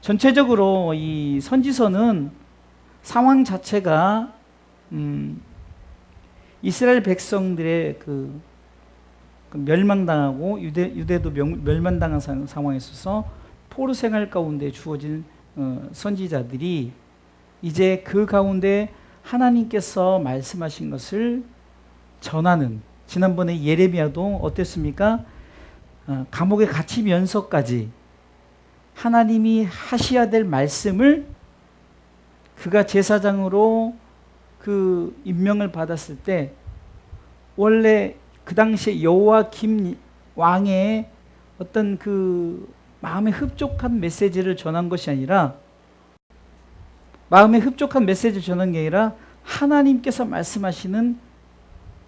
전체적으로 이 선지서는 상황 자체가 이스라엘 백성들의 그 멸망당하고 유대도 멸망당한 상황에 있어서 포로 생활 가운데 주어진 선지자들이 이제 그 가운데 하나님께서 말씀하신 것을 전하는, 지난번에 예레미야도 어땠습니까? 감옥에 갇히면서까지 하나님이 하셔야 될 말씀을 그가 제사장으로 그 임명을 받았을 때 원래 그 당시에 여호와김 왕의 어떤 그 마음에 흡족한 메시지를 전한 것이 아니라, 마음에 흡족한 메시지를 전한 게 아니라 하나님께서 말씀하시는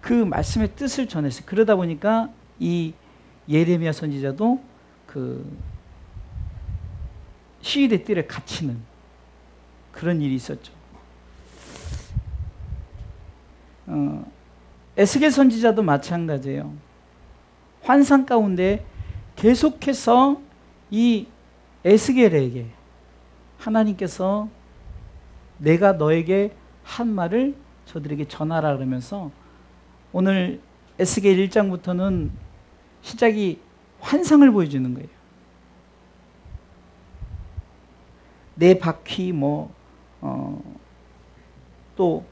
그 말씀의 뜻을 전했어요. 그러다 보니까 이 예레미야 선지자도 그 시위대 뜰에 갇히는 그런 일이 있었죠. 에스겔 선지자도 마찬가지예요. 환상 가운데 계속해서 이 에스겔에게 하나님께서 내가 너에게 한 말을 저들에게 전하라 그러면서, 오늘 에스겔 1장부터는 시작이 환상을 보여주는 거예요. 내 바퀴 또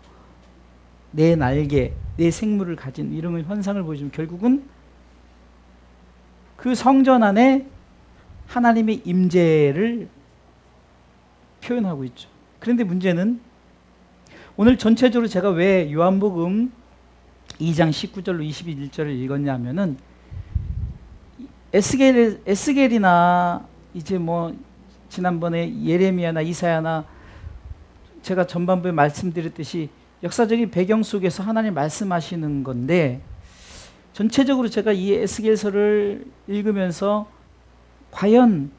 내 날개, 내 생물을 가진 이런 환상을 보여주면 결국은 그 성전 안에 하나님의 임재를 표현하고 있죠. 그런데 문제는 오늘 전체적으로 제가 왜 요한복음 2장 19절로 21절을 읽었냐면은 에스겔이나 이제 지난번에 예레미야나 이사야나 제가 전반부에 말씀드렸듯이 역사적인 배경 속에서 하나님 말씀하시는 건데, 전체적으로 제가 이 에스겔서를 읽으면서 과연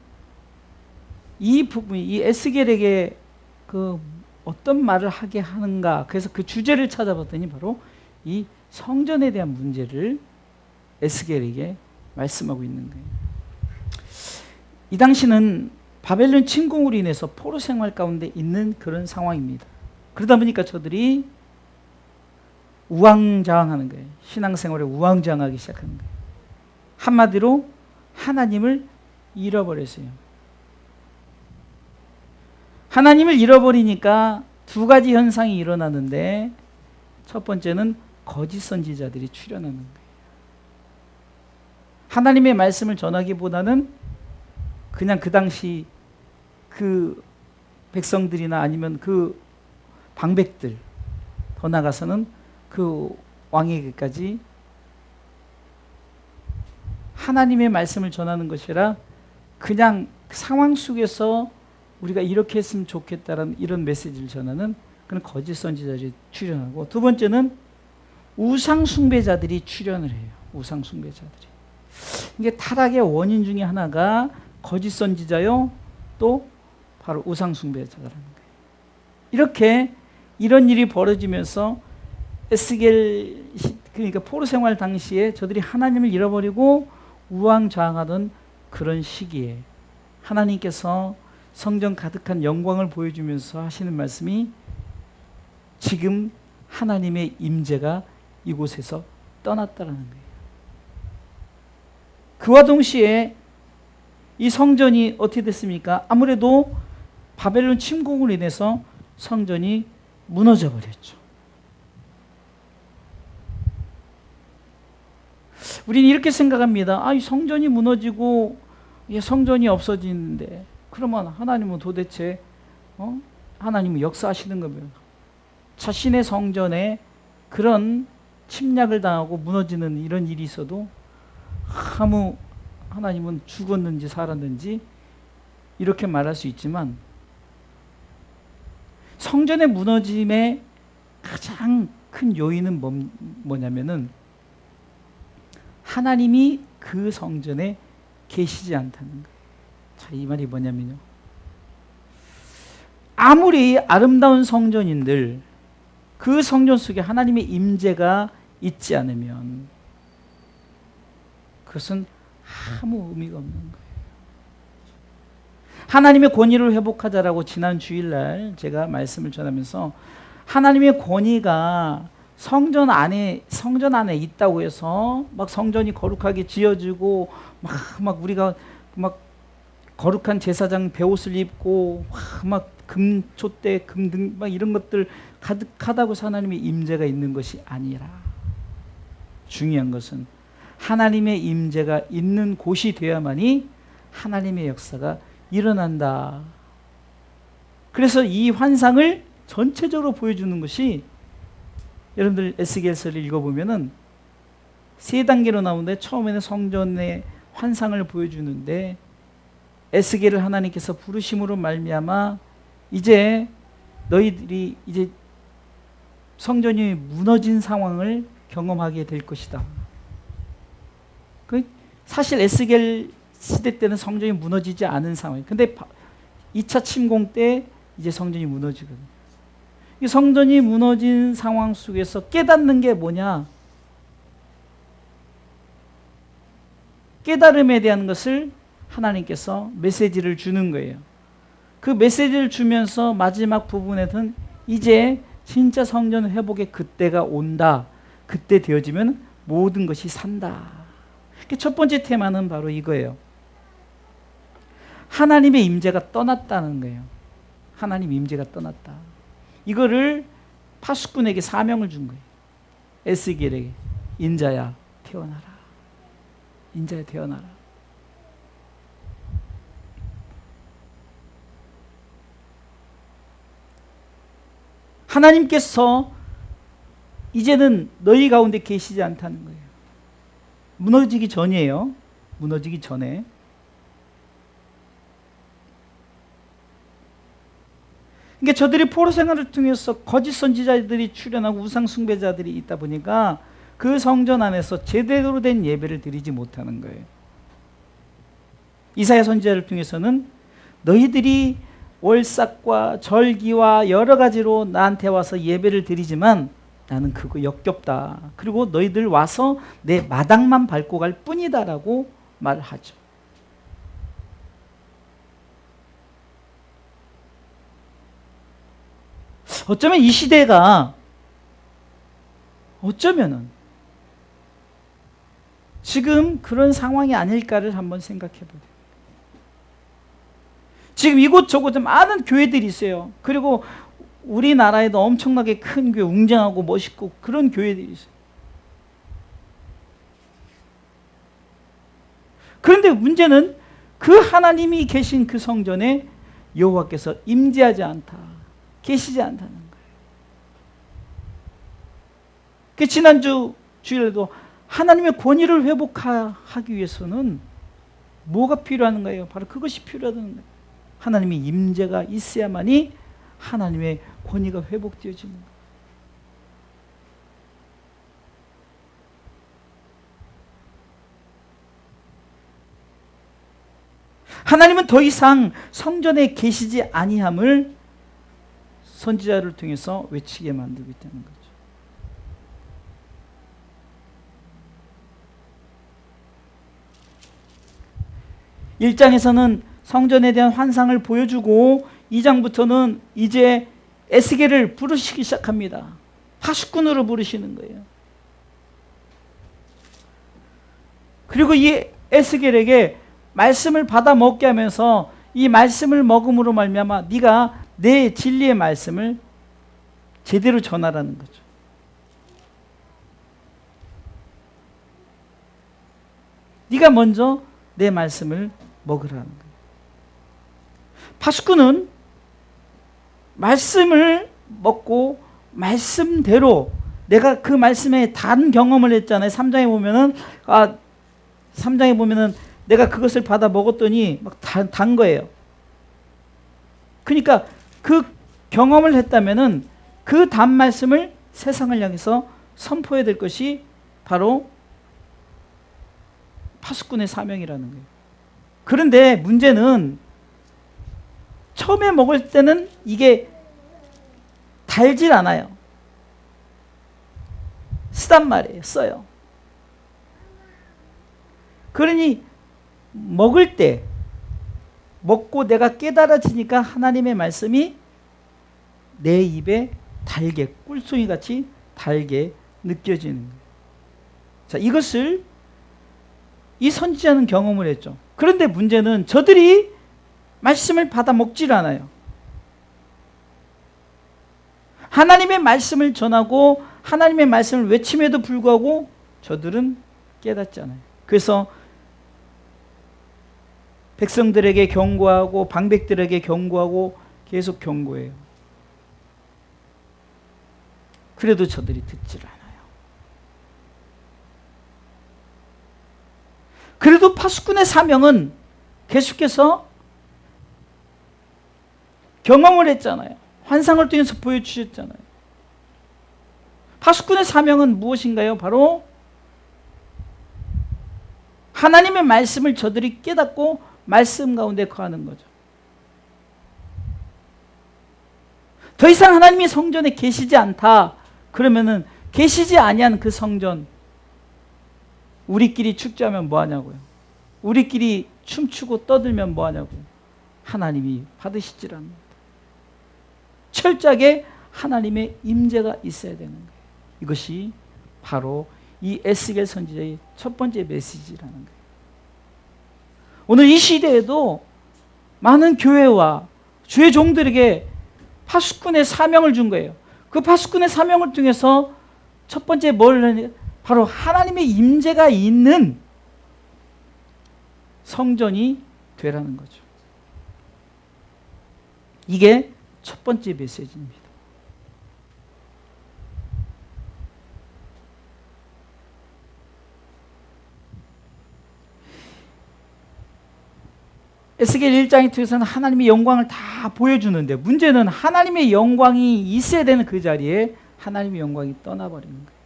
이 부분이 이 에스겔에게 그 어떤 말을 하게 하는가, 그래서 그 주제를 찾아봤더니 바로 이 성전에 대한 문제를 에스겔에게 말씀하고 있는 거예요. 이 당시는 바벨론 침공으로 인해서 포로 생활 가운데 있는 그런 상황입니다. 그러다 보니까 저들이 우왕좌왕하는 거예요. 신앙생활에 우왕좌왕하기 시작하는 거예요. 한마디로 하나님을 잃어버렸어요. 하나님을 잃어버리니까 두 가지 현상이 일어나는데, 첫 번째는 거짓 선지자들이 출현하는 거예요. 하나님의 말씀을 전하기보다는 그냥 그 당시 그 백성들이나 아니면 그 방백들, 더 나아가서는 그 왕에게까지 하나님의 말씀을 전하는 것이라 그냥 상황 속에서 우리가 이렇게 했으면 좋겠다라는 이런 메시지를 전하는 그런 거짓 선지자들이 출현하고, 두 번째는 우상 숭배자들이 출현을 해요. 우상 숭배자들이. 이게 타락의 원인 중에 하나가 거짓 선지자요, 또 바로 우상 숭배자라는 거예요. 이렇게 이런 일이 벌어지면서 에스겔, 그러니까 포로 생활 당시에 저들이 하나님을 잃어버리고 우왕좌왕하던 그런 시기에 하나님께서 성전 가득한 영광을 보여주면서 하시는 말씀이, 지금 하나님의 임재가 이곳에서 떠났다라는 거예요. 그와 동시에 이 성전이 어떻게 됐습니까? 아무래도 바벨론 침공으로 인해서 성전이 무너져 버렸죠. 우리는 이렇게 생각합니다. 이 성전이 무너지고 성전이 없어지는데 그러면 하나님은 도대체 하나님은 역사하시는 거면 자신의 성전에 그런 침략을 당하고 무너지는 이런 일이 있어도 아무 하나님은 죽었는지 살았는지 이렇게 말할 수 있지만, 성전의 무너짐의 가장 큰 요인은 뭐냐면은 하나님이 그 성전에 계시지 않다는 거예요. 자, 이 말이 뭐냐면요, 아무리 아름다운 성전인들 그 성전 속에 하나님의 임재가 있지 않으면 그것은 아무 의미가 없는 거예요. 하나님의 권위를 회복하자라고 지난 주일날 제가 말씀을 전하면서 하나님의 권위가 성전 안에 있다고 해서 막 성전이 거룩하게 지어지고 막 우리가 막 거룩한 제사장 베옷을 입고 막 금촛대 금등 막 이런 것들 가득하다고 해서 하나님의 임재가 있는 것이 아니라 중요한 것은 하나님의 임재가 있는 곳이 되어야만이 하나님의 역사가 일어난다. 그래서 이 환상을 전체적으로 보여주는 것이 여러분들 에스겔서를 읽어보면은 세 단계로 나오는데 처음에는 성전의 환상을 보여주는데 에스겔을 하나님께서 부르심으로 말미암아 이제 너희들이 이제 성전이 무너진 상황을 경험하게 될 것이다. 사실 에스겔 시대 때는 성전이 무너지지 않은 상황이에요. 근데 2차 침공 때 이제 성전이 무너지거든요. 이 성전이 무너진 상황 속에서 깨닫는 게 뭐냐? 깨달음에 대한 것을 하나님께서 메시지를 주는 거예요. 그 메시지를 주면서 마지막 부분에는 이제 진짜 성전 회복의 그때가 온다. 그때 되어지면 모든 것이 산다. 첫 번째 테마는 바로 이거예요. 하나님의 임재가 떠났다는 거예요. 하나님 임재가 떠났다. 이거를 파수꾼에게 사명을 준 거예요. 에스겔에게 인자야 태어나라. 인자야 태어나라. 하나님께서 이제는 너희 가운데 계시지 않다는 거예요. 무너지기 전이에요. 무너지기 전에. 그러니까 저들이 포로 생활을 통해서 거짓 선지자들이 출현하고 우상 숭배자들이 있다 보니까 그 성전 안에서 제대로 된 예배를 드리지 못하는 거예요. 이사야 선지자를 통해서는 너희들이 월삭과 절기와 여러 가지로 나한테 와서 예배를 드리지만 나는 그거 역겹다. 그리고 너희들 와서 내 마당만 밟고 갈 뿐이다라고 말하죠. 어쩌면 이 시대가 어쩌면은 지금 그런 상황이 아닐까를 한번 생각해 보세요. 지금 이곳저곳에 많은 교회들이 있어요. 그리고 우리나라에도 엄청나게 큰 교회, 웅장하고 멋있고 그런 교회들이 있어요. 그런데 문제는 그 하나님이 계신 그 성전에 여호와께서 임재하지 않다. 계시지 않다는 거예요. 그 지난주 주일에도 하나님의 권위를 회복하기 위해서는 뭐가 필요한 거예요? 바로 그것이 필요하다는 거예요. 하나님의 임재가 있어야만이 하나님의 권위가 회복되어지는 거예요. 하나님은 더 이상 성전에 계시지 아니함을 선지자를 통해서 외치게 만들고 있다는 거죠. (1장에서는) 성전에 대한 환상을 보여주고 2장부터는 이제 에스겔을 부르시기 시작합니다. 파수꾼으로 부르시는 거예요. 그리고 이 에스겔에게 말씀을 받아 먹게 하면서 이 말씀을 먹음으로 말미암아 네가 내 진리의 말씀을 제대로 전하라는 거죠. 네가 먼저 내 말씀을 먹으라는 거예요. 파수꾼은 말씀을 먹고 말씀대로 내가 그 말씀에 단 경험을 했잖아요. 3장에 보면은 내가 그것을 받아 먹었더니 막 단 거예요. 그러니까 그 경험을 했다면은 그 단 말씀을 세상을 향해서 선포해야 될 것이 바로 파수꾼의 사명이라는 거예요. 그런데 문제는 처음에 먹을 때는 이게 달질 않아요. 쓰단 말이에요. 써요. 그러니 먹을 때 먹고 내가 깨달아지니까 하나님의 말씀이 내 입에 달게, 꿀송이 같이 달게 느껴지는 거예요. 자, 이것을 이 선지자는 경험을 했죠. 그런데 문제는 저들이 말씀을 받아 먹질 않아요. 하나님의 말씀을 전하고 하나님의 말씀을 외침에도 불구하고 저들은 깨닫지 않아요. 그래서 백성들에게 경고하고 방백들에게 경고하고 계속 경고해요. 그래도 저들이 듣질 않아요. 그래도 파수꾼의 사명은 계속해서 경험을 했잖아요. 환상을 통해서 보여주셨잖아요. 파수꾼의 사명은 무엇인가요? 바로 하나님의 말씀을 저들이 깨닫고 말씀 가운데 거하는 거죠. 더 이상 하나님이 성전에 계시지 않다. 그러면은 계시지 아니한 그 성전 우리끼리 축제하면 뭐하냐고요. 우리끼리 춤추고 떠들면 뭐하냐고요. 하나님이 받으시질 않는다. 철저하게 하나님의 임재가 있어야 되는 거예요. 이것이 바로 이 에스겔 선지자의 첫 번째 메시지라는 거예요. 오늘 이 시대에도 많은 교회와 주의 종들에게 파수꾼의 사명을 준 거예요. 그 파수꾼의 사명을 통해서 첫 번째 뭘 하냐? 바로 하나님의 임재가 있는 성전이 되라는 거죠. 이게 첫 번째 메시지입니다. 에스겔 1장에 통해서는 하나님의 영광을 다 보여주는데 문제는 하나님의 영광이 있어야 되는 그 자리에 하나님의 영광이 떠나버리는 거예요.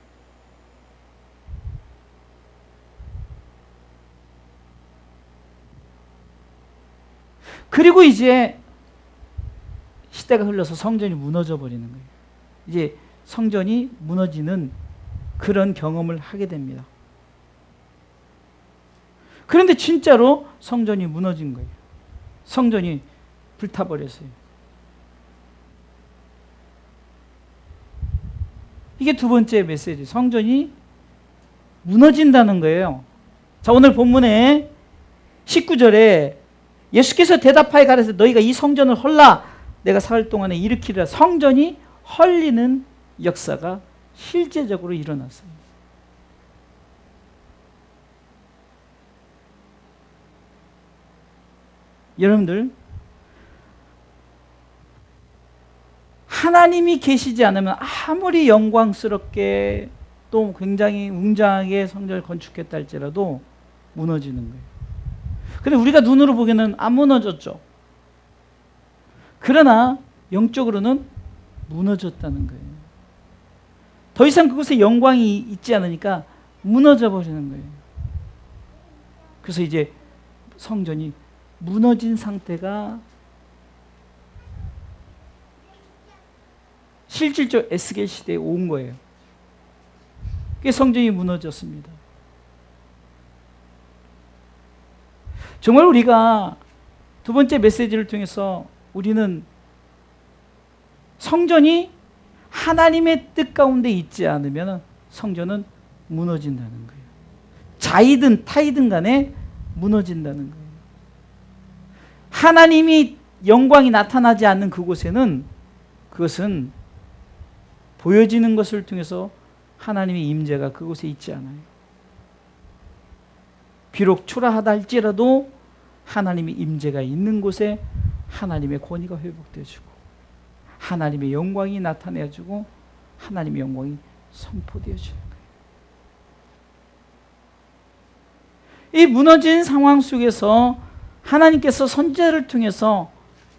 그리고 이제 시대가 흘러서 성전이 무너져 버리는 거예요. 이제 성전이 무너지는 그런 경험을 하게 됩니다. 그런데 진짜로 성전이 무너진 거예요. 성전이 불타버렸어요. 이게 두 번째 메시지. 성전이 무너진다는 거예요. 자, 오늘 본문에 19절에 예수께서 대답하여 가라사대 너희가 이 성전을 헐라 내가 사흘 동안에 일으키리라. 성전이 헐리는 역사가 실제적으로 일어났습니다. 여러분들, 하나님이 계시지 않으면 아무리 영광스럽게 또 굉장히 웅장하게 성전을 건축했다 할지라도 무너지는 거예요. 근데 우리가 눈으로 보기에는 안 무너졌죠. 그러나 영적으로는 무너졌다는 거예요. 더 이상 그곳에 영광이 있지 않으니까 무너져 버리는 거예요. 그래서 이제 성전이 무너진 상태가 실질적 에스겔 시대에 온 거예요. 그게 성전이 무너졌습니다. 정말 우리가 두 번째 메시지를 통해서 우리는 성전이 하나님의 뜻 가운데 있지 않으면 성전은 무너진다는 거예요. 자이든 타이든 간에 무너진다는 거예요. 하나님이 영광이 나타나지 않는 그곳에는 그것은 보여지는 것을 통해서 하나님의 임재가 그곳에 있지 않아요. 비록 초라하다 할지라도 하나님의 임재가 있는 곳에 하나님의 권위가 회복되어지고 하나님의 영광이 나타내어지고 하나님의 영광이 선포되어지는 거예요. 이 무너진 상황 속에서 하나님께서 선지자를 통해서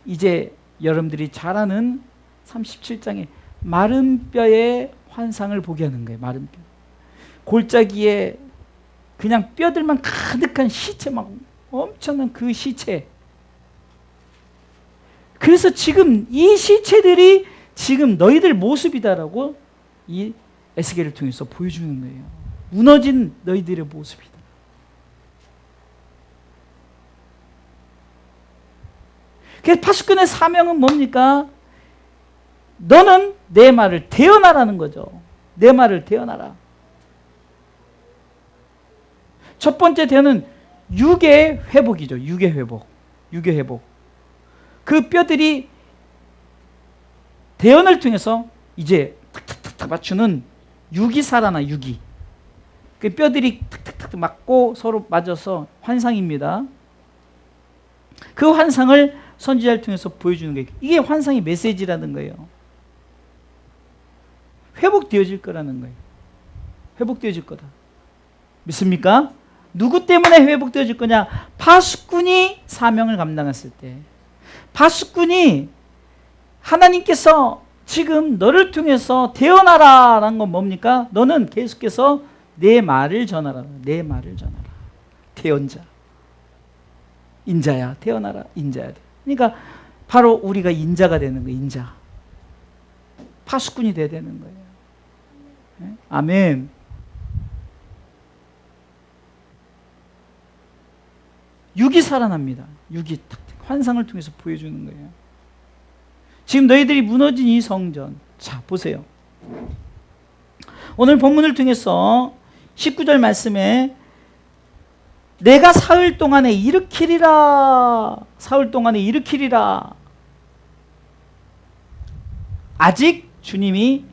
이제 여러분들이 잘 아는 37장의 마른 뼈의 환상을 보게 하는 거예요. 마른 뼈. 골짜기에 그냥 뼈들만 가득한 시체, 막 엄청난 그 시체. 그래서 지금 이 시체들이 지금 너희들 모습이다라고 이 에스겔을 통해서 보여주는 거예요. 무너진 너희들의 모습이다. 그래서 파수꾼의 사명은 뭡니까? 너는 내 말을 대언하라는 거죠. 내 말을 대언하라. 첫 번째 대언은 육의 회복이죠. 육의 회복. 육의 회복. 그 뼈들이 대언을 통해서 이제 탁탁탁 맞추는 육이 살아나, 육이. 그 뼈들이 탁탁탁 맞고 서로 맞아서 환상입니다. 그 환상을 선지자를 통해서 보여주는 거예요. 이게 환상의 메시지라는 거예요. 회복되어질 거라는 거예요. 회복되어질 거다. 믿습니까? 누구 때문에 회복되어질 거냐? 파수꾼이 사명을 감당했을 때. 파수꾼이 하나님께서 지금 너를 통해서 대언하라라는 건 뭡니까? 너는 계속해서 내 말을 전하라. 내 말을 전하라. 대언자. 인자야. 대언하라. 인자야. 그러니까 바로 우리가 인자가 되는 거예요. 인자. 파수꾼이 돼야 되는 거예요. 네? 아멘. 육이 살아납니다. 육이 환상을 통해서 보여주는 거예요. 지금 너희들이 무너진 이 성전, 자 보세요. 오늘 본문을 통해서 19절 말씀에 내가 사흘 동안에 일으키리라. 사흘 동안에 일으키리라. 아직 주님이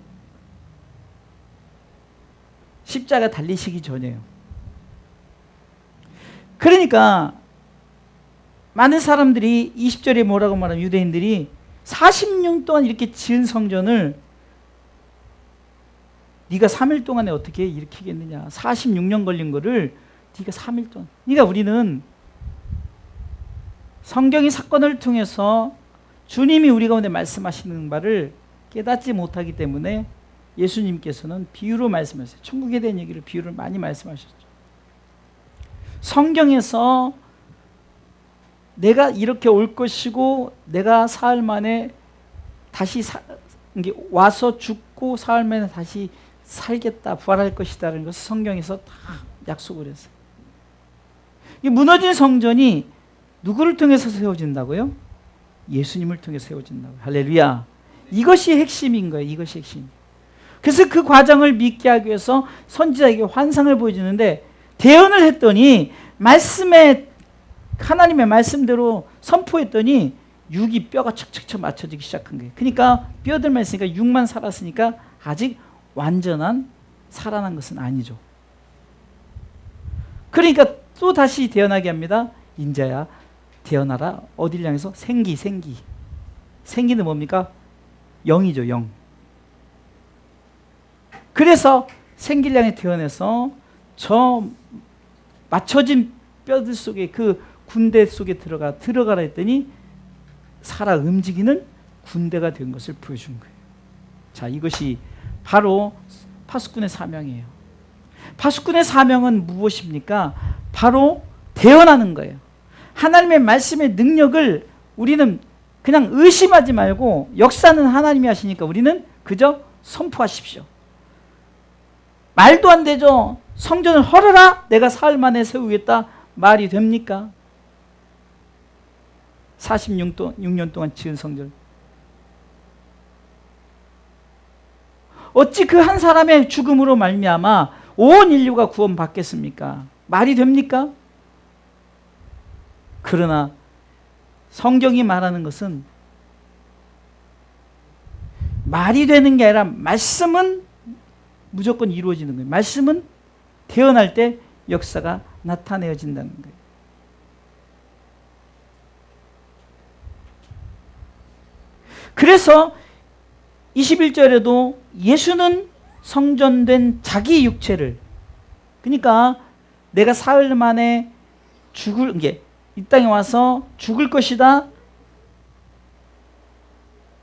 십자가 달리시기 전이에요. 그러니까 많은 사람들이 20절에 뭐라고 말하면 유대인들이 40년 동안 이렇게 지은 성전을 네가 3일 동안에 어떻게 일으키겠느냐. 46년 걸린 거를 네가 3일 동안. 그러니까 우리는 성경의 사건을 통해서 주님이 우리 가운데 말씀하시는 바를 깨닫지 못하기 때문에 예수님께서는 비유로 말씀하셨어요. 천국에 대한 얘기를 비유를 많이 말씀하셨죠. 성경에서 내가 이렇게 올 것이고 내가 사흘 만에 다시 와서 죽고 사흘 만에 다시 살겠다, 부활할 것이다라는 것을 성경에서 다 약속을 했어요. 이 무너진 성전이 누구를 통해서 세워진다고요? 예수님을 통해서 세워진다고요. 할렐루야. 이것이 핵심인 거예요. 이것이 핵심. 그래서 그 과정을 믿게 하기 위해서 선지자에게 환상을 보여주는데 대언을 했더니 말씀에 하나님의 말씀대로 선포했더니 육이 뼈가 척척척 맞춰지기 시작한 거예요. 그러니까 뼈들만 있으니까 육만 살았으니까 아직 완전한 살아난 것은 아니죠. 그러니까 또 다시 대언하게 합니다. 인자야 대언하라. 어디를 향해서? 생기. 생기는 뭡니까? 영이죠. 영. 그래서 생기를 향해 대언해서 저 맞춰진 뼈들 속에 그 군대 속에 들어가라 했더니 살아 움직이는 군대가 된 것을 보여준 거예요. 자, 이것이 바로 파수꾼의 사명이에요. 파수꾼의 사명은 무엇입니까? 바로 대언하는 거예요. 하나님의 말씀의 능력을 우리는 그냥 의심하지 말고 역사는 하나님이 하시니까 우리는 그저 선포하십시오. 말도 안 되죠. 성전을 헐어라. 내가 사흘 만에 세우겠다. 말이 됩니까? 46년 동안 지은 성전. 어찌 그 한 사람의 죽음으로 말미암아 온 인류가 구원받겠습니까? 말이 됩니까? 그러나 성경이 말하는 것은 말이 되는 게 아니라 말씀은 무조건 이루어지는 거예요. 말씀은 태어날 때 역사가 나타내어진다는 거예요. 그래서 21절에도 예수는 성전된 자기 육체를, 그러니까 내가 사흘 만에 이 땅에 와서 죽을 것이다.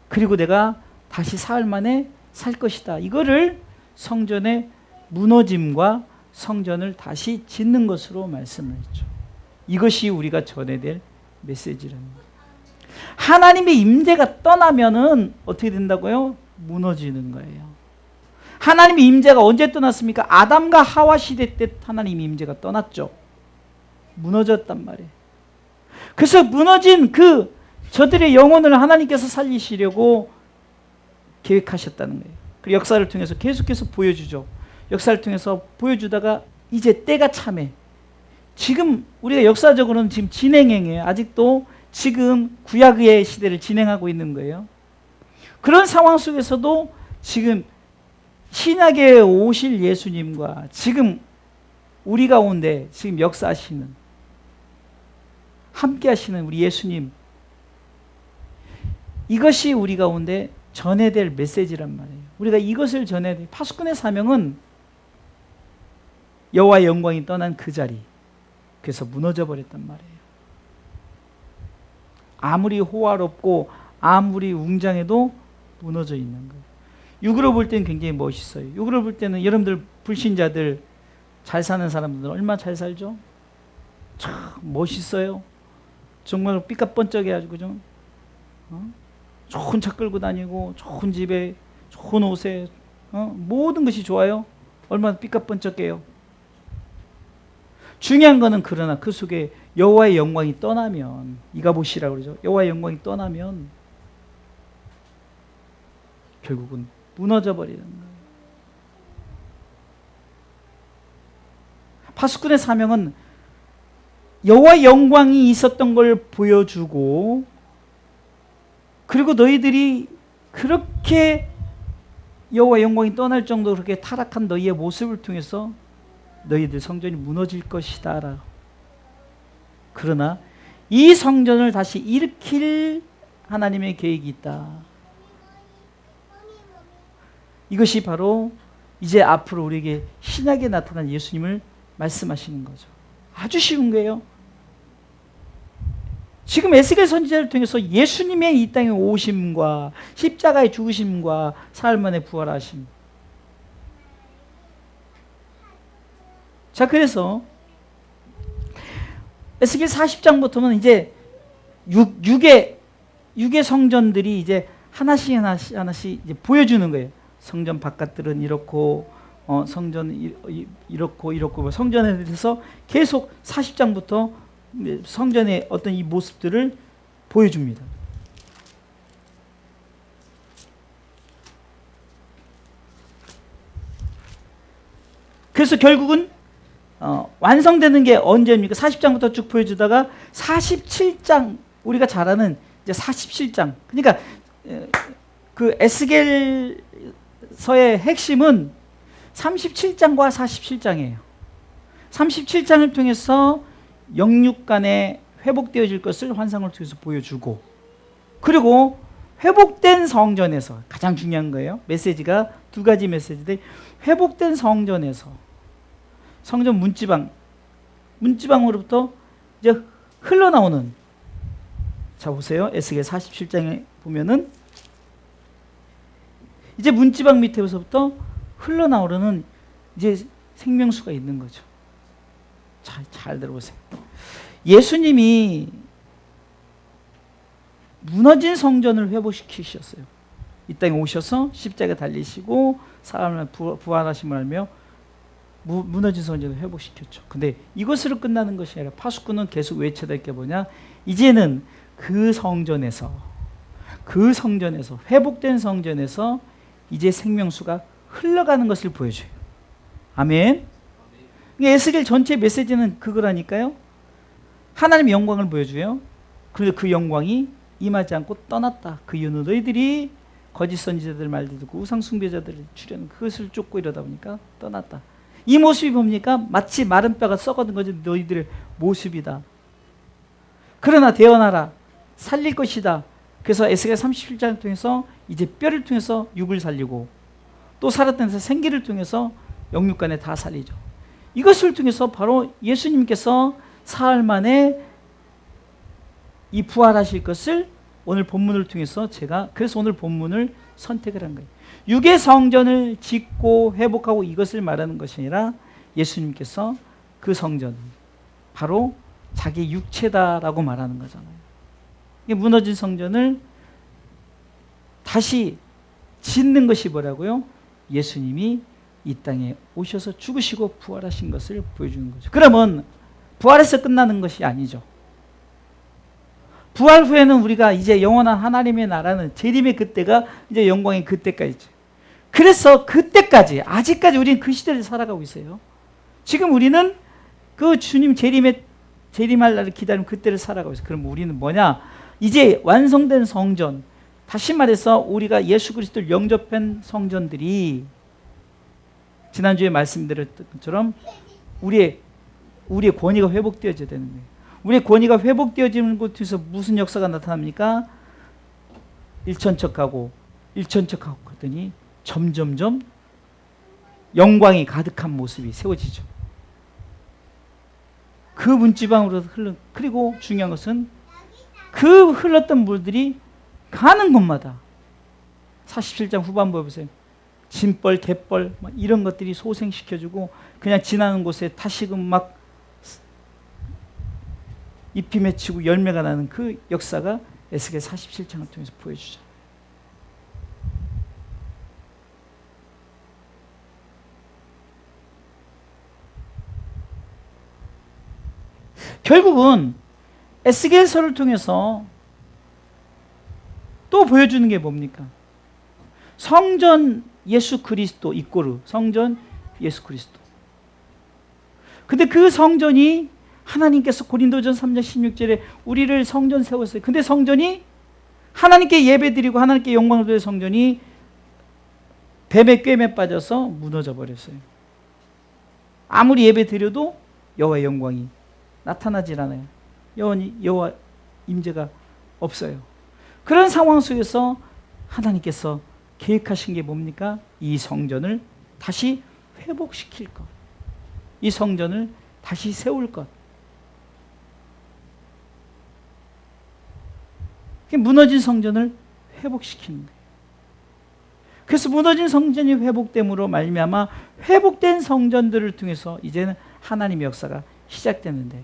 그리고 내가 다시 사흘 만에 살 것이다. 이거를 성전의 무너짐과 성전을 다시 짓는 것으로 말씀을 했죠. 이것이 우리가 전해야 될 메시지라는 거예요. 하나님의 임재가 떠나면은 어떻게 된다고요? 무너지는 거예요. 하나님의 임재가 언제 떠났습니까? 아담과 하와 시대 때 하나님의 임재가 떠났죠. 무너졌단 말이에요. 그래서 무너진 그 저들의 영혼을 하나님께서 살리시려고 계획하셨다는 거예요. 그 역사를 통해서 계속해서 보여주죠. 역사를 통해서 보여주다가 이제 때가 참해. 지금 우리가 역사적으로는 지금 진행형이에요. 아직도 지금 구약의 시대를 진행하고 있는 거예요. 그런 상황 속에서도 지금 신약에 오실 예수님과 지금 우리 가운데 지금 역사하시는, 함께 하시는 우리 예수님, 이것이 우리 가운데 전해야 될 메시지란 말이에요. 우리가 이것을 전해야 돼요. 파수꾼의 사명은 여호와의 영광이 떠난 그 자리, 그래서 무너져 버렸단 말이에요. 아무리 호화롭고 아무리 웅장해도 무너져 있는 거예요. 육으로 볼 때는 굉장히 멋있어요. 육으로 볼 때는 여러분들 불신자들, 잘 사는 사람들 얼마나 잘 살죠? 참 멋있어요. 정말 삐까뻔쩍해가지고 좀 좋은 차 끌고 다니고 좋은 집에 좋은 옷에 모든 것이 좋아요. 얼마나 삐까뻔쩍해요. 중요한 거는 그러나 그 속에 여호와의 영광이 떠나면, 이가봇이라고 그러죠. 여호와의 영광이 떠나면 결국은 무너져 버리는 거예요. 파수꾼의 사명은 여호와의 영광이 있었던 걸 보여주고, 그리고 너희들이 그렇게 여호와의 영광이 떠날 정도로 그렇게 타락한 너희의 모습을 통해서 너희들 성전이 무너질 것이다. 그러나 이 성전을 다시 일으킬 하나님의 계획이 있다. 이것이 바로 이제 앞으로 우리에게 신약에 나타난 예수님을 말씀하시는 거죠. 아주 쉬운 거예요. 지금 에스겔 선지자를 통해서 예수님의 이 땅에 오심과 십자가의 죽으심과 사흘 만에 부활하심. 자, 그래서 에스겔 40장부터는 이제 6의 성전들이 이제 하나씩 이제 보여주는 거예요. 성전 바깥들은 이렇고, 성전은 이렇고 성전에 대해서 계속 40장부터 성전의 어떤 이 모습들을 보여줍니다. 그래서 결국은 완성되는 게 언제입니까? 40장부터 쭉 보여주다가 47장, 우리가 잘 아는 이제 47장. 그러니까 그 에스겔서의 핵심은 37장과 47장이에요. 37장을 통해서 영육간에 회복되어질 것을 환상을 통해서 보여주고, 그리고 회복된 성전에서, 가장 중요한 거예요. 메시지가 두 가지 메시지인데, 회복된 성전에서, 성전 문지방으로부터 이제 흘러나오는, 자 보세요. 에스겔 47장에 보면은 이제 문지방 밑에서부터 흘러나오는 이제 생명수가 있는 거죠. 잘 들어보세요. 예수님이 무너진 성전을 회복시키셨어요. 이 땅에 오셔서 십자가에 달리시고 사람을 부활하심을 알며 무너진 성전을 회복시켰죠. 근데 이것으로 끝나는 것이 아니라 파수꾼은 계속 외쳐야 될 게 뭐냐? 이제는 그 성전에서 회복된 성전에서 이제 생명수가 흘러가는 것을 보여줘요. 아멘. 에스겔 전체 메시지는 그거라니까요. 하나님의 영광을 보여줘요. 그런데 그 영광이 임하지 않고 떠났다. 그 이유는 너희들이 거짓 선지자들 말 듣고 우상 숭배자들을 추려는 그것을 쫓고 이러다 보니까 떠났다. 이 모습이 뭡니까? 마치 마른 뼈가 썩어든 거지 너희들의 모습이다. 그러나 대언하라. 살릴 것이다. 그래서 에스겔 37장을 통해서 이제 뼈를 통해서 육을 살리고, 또 살았던 데서 생기를 통해서 영육간에 다 살리죠. 이것을 통해서 바로 예수님께서 사흘 만에 이 부활하실 것을 오늘 본문을 통해서 그래서 오늘 본문을 선택을 한 거예요. 육의 성전을 짓고 회복하고 이것을 말하는 것이 아니라 예수님께서 그 성전, 바로 자기 육체다라고 말하는 거잖아요. 무너진 성전을 다시 짓는 것이 뭐라고요? 예수님이 이 땅에 오셔서 죽으시고 부활하신 것을 보여주는 거죠. 그러면 부활해서 끝나는 것이 아니죠. 부활 후에는 우리가 이제 영원한 하나님의 나라는 재림의 그때가 이제 영광의 그때까지죠. 그래서 그때까지, 아직까지 우리는 그 시대를 살아가고 있어요. 지금 우리는 그 주님 재림할 날을 기다리는 그때를 살아가고 있어요. 그럼 우리는 뭐냐? 이제 완성된 성전, 다시 말해서 우리가 예수 그리스도를 영접한 성전들이 지난주에 말씀드렸던 것처럼 우리의 권위가 회복되어져야 되는 거예요. 우리의 권위가 회복되어지는 곳에서 무슨 역사가 나타납니까? 일천척하고 하더니 점점점 영광이 가득한 모습이 세워지죠. 그 문지방으로 그리고 중요한 것은 그 흘렀던 물들이 가는 곳마다 47장 후반부에 보세요. 진벌, 갯벌 막 이런 것들이 소생시켜주고 그냥 지나는 곳에 다시금 막 잎이 맺히고 열매가 나는 그 역사가 에스겔 47장을 통해서 보여주죠. 결국은 에스겔서를 통해서 또 보여주는 게 뭡니까? 성전 예수 그리스도 이꼬르 성전 예수 그리스도. 근데 그 성전이 하나님께서 고린도전서 3장 16절에 우리를 성전 세웠어요. 근데 성전이 하나님께 예배드리고 하나님께 영광을 드릴 성전이 뱀의 꿰매 빠져서 무너져 버렸어요. 아무리 예배드려도 여호와의 영광이 나타나질 않아요. 여호와 임재가 없어요. 그런 상황 속에서 하나님께서 계획하신 게 뭡니까? 이 성전을 다시 회복시킬 것. 이 성전을 다시 세울 것. 무너진 성전을 회복시키는 거예요. 그래서 무너진 성전이 회복됨으로 말미암아 회복된 성전들을 통해서 이제는 하나님의 역사가 시작되는데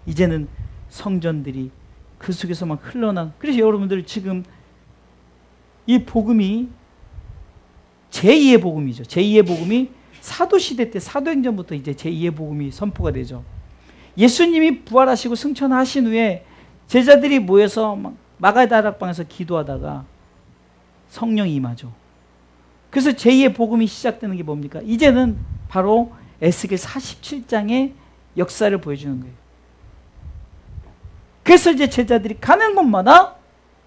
이제는 성전들이 그 속에서 막 흘러난. 그래서 여러분들 지금 이 복음이 제2의 복음이죠. 제2의 복음이 사도시대 때 사도행전부터 이제 제2의 복음이 선포가 되죠. 예수님이 부활하시고 승천하신 후에 제자들이 모여서 마가다락방에서 기도하다가 성령이 임하죠. 그래서 제2의 복음이 시작되는 게 뭡니까? 이제는 바로 에스겔 47장의 역사를 보여주는 거예요. 그래서 이제 제자들이 가는 곳마다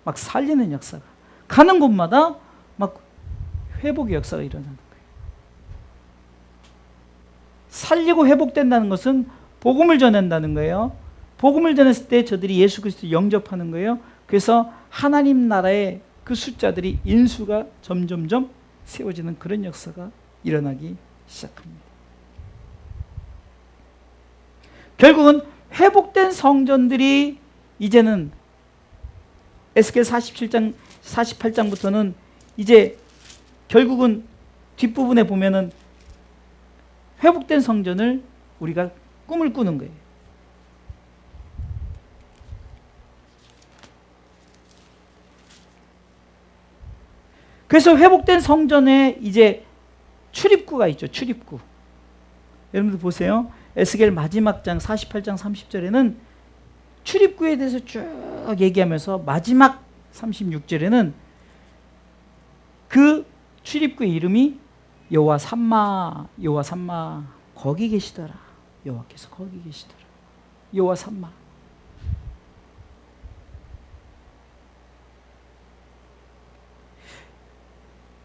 막 살리는 역사가, 가는 곳마다 막 회복의 역사가 일어나는 거예요. 살리고 회복된다는 것은 복음을 전한다는 거예요. 복음을 전했을 때 저들이 예수 그리스도 영접하는 거예요. 그래서 하나님 나라의 그 숫자들이 인수가 점점점 세워지는 그런 역사가 일어나기 시작합니다. 결국은 회복된 성전들이 이제는 에스겔 47장, 48장부터는 이제 결국은 뒷부분에 보면은 회복된 성전을 우리가 꿈을 꾸는 거예요. 그래서 회복된 성전에 이제 출입구가 있죠. 출입구. 여러분들 보세요. 에스겔 마지막 장 48장 30절에는 출입구에 대해서 쭉 얘기하면서 마지막 36절에는 그 출입구의 이름이 여호와 삼마, 여호와 삼마, 거기 계시더라. 여호와께서 거기 계시더라. 여호와 삼마.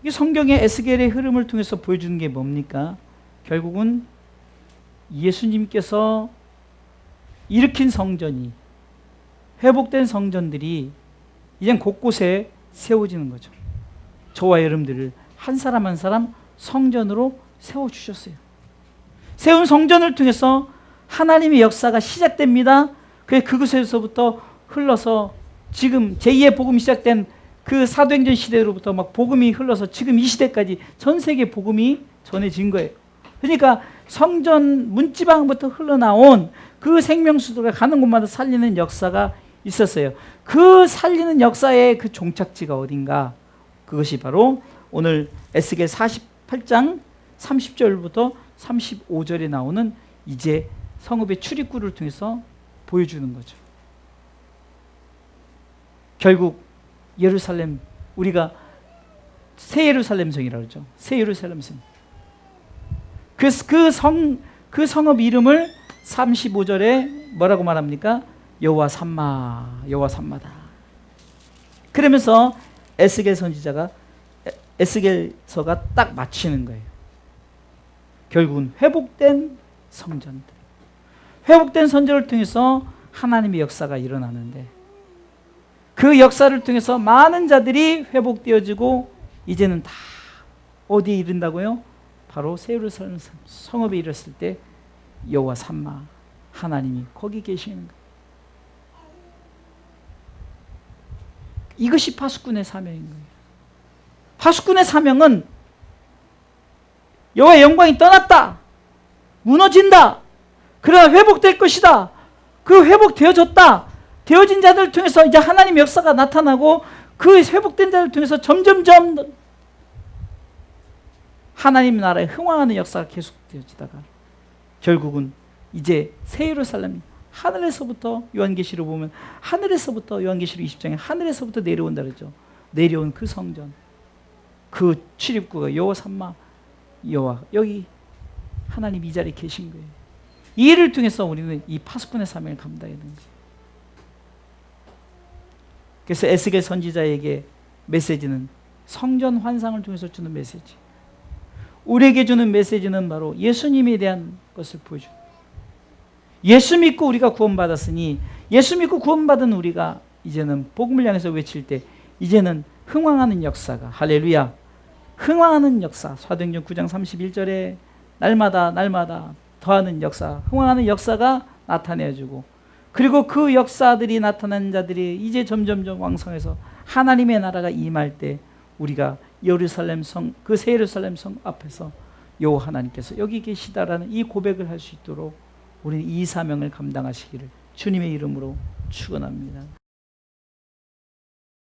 이 성경의 에스겔의 흐름을 통해서 보여주는 게 뭡니까? 결국은 예수님께서 일으킨 성전이, 회복된 성전들이 이젠 곳곳에 세워지는 거죠. 저와 여러분들을 한 사람 한 사람 성전으로 세워주셨어요. 세운 성전을 통해서 하나님의 역사가 시작됩니다. 그곳에서부터 흘러서 지금 제2의 복음이 시작된 그 사도행전 시대로부터 막 복음이 흘러서 지금 이 시대까지 전 세계 복음이 전해진 거예요. 그러니까 성전 문지방부터 흘러나온 그 생명수도가 가는 곳마다 살리는 역사가 있었어요. 그 살리는 역사의 그 종착지가 어딘가? 그것이 바로 오늘 에스겔 48장 30절부터 35절에 나오는 이제 성읍의 출입구를 통해서 보여주는 거죠. 결국 예루살렘, 우리가 새 예루살렘 성이라고 그러죠. 새 예루살렘 성. 그 성읍 이름을 35절에 뭐라고 말합니까? 여호와 삼마, 여호와 삼마다. 그러면서 에스겔 선지자가 에스겔서가 딱 맞히는 거예요. 결국은 회복된 성전들, 회복된 성전을 통해서 하나님의 역사가 일어나는데, 그 역사를 통해서 많은 자들이 회복되어지고 이제는 다 어디에 이른다고요? 바로 새 예루살렘 성읍에 이르렀을 때 여호와 삼마, 하나님이 거기 계시는 거예요. 이것이 파수꾼의 사명인 거예요. 파수꾼의 사명은 여호와의 영광이 떠났다, 무너진다, 그러나 회복될 것이다, 그 회복되어졌다, 되어진 자들을 통해서 이제 하나님의 역사가 나타나고 그 회복된 자들을 통해서 점점점 하나님 나라의 흥왕하는 역사가 계속되어지다가 결국은 이제 새 예루살렘이 하늘에서부터, 요한계시로 보면 하늘에서부터, 요한계시록 20장에 하늘에서부터 내려온다 그러죠. 내려온 그 성전, 그 출입구가 여호와 삼마, 여호와, 여기 하나님 이 자리에 계신 거예요. 이 일을 통해서 우리는 이 파수꾼의 사명을 감당해야 되는 거예요. 그래서 에스겔 선지자에게 메시지는 성전 환상을 통해서 주는 메시지, 우리에게 주는 메시지는 바로 예수님에 대한 것을 보여줍니다. 예수 믿고 우리가 구원받았으니, 예수 믿고 구원받은 우리가 이제는 복음을 향해서 외칠 때 이제는 흥왕하는 역사가, 할렐루야, 흥왕하는 역사, 사도행전 9장 31절에 날마다 더하는 역사, 흥왕하는 역사가 나타내주고, 그리고 그 역사들이 나타난 자들이 이제 점점점 왕성해서 하나님의 나라가 임할 때 우리가 예루살렘 성, 그 새 예루살렘 성 앞에서 여호와 하나님께서 여기 계시다라는 이 고백을 할 수 있도록 우리는 이 사명을 감당하시기를 주님의 이름으로 축원합니다.